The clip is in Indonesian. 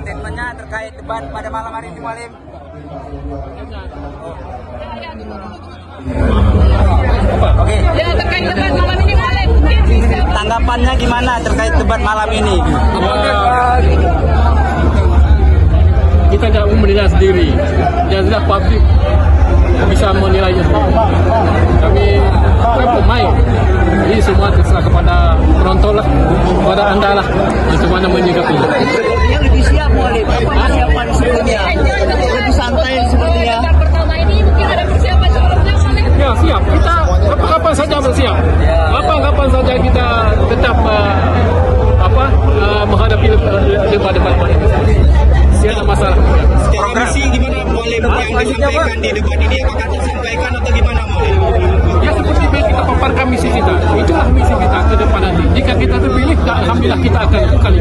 Statementnya terkait debat pada malam hari ini, Mualim. Oke. Ya, terkait debat malam ini, Mualim. Tanggapannya gimana terkait debat malam ini? Kita tidak menilai sendiri, jelas publik bisa menilainya. Kami pemain, jadi semua terserah kepada penonton lah, kepada anda lah, bagaimana menyikapinya. Sepertinya lebih siap, Mualim. Apa persiapan sebelumnya? Lebih santai sepertinya. Pertama ini mungkin ada persiapan sebelumnya, Mualim. Ya siap, kita kapan saja bersiap. Kapan saja kita tetap menghadapi debat-debat ini. Tidak ada masalah. Progresi gimana, Mualim, yang disampaikan di debat ini? Apakah tersampaikan atau gimana, Mualim? Ya seperti kita paparkan misi kita. Itulah misi kita ke depan nanti. Jika kita terpilih, alhamdulillah kita akan kali.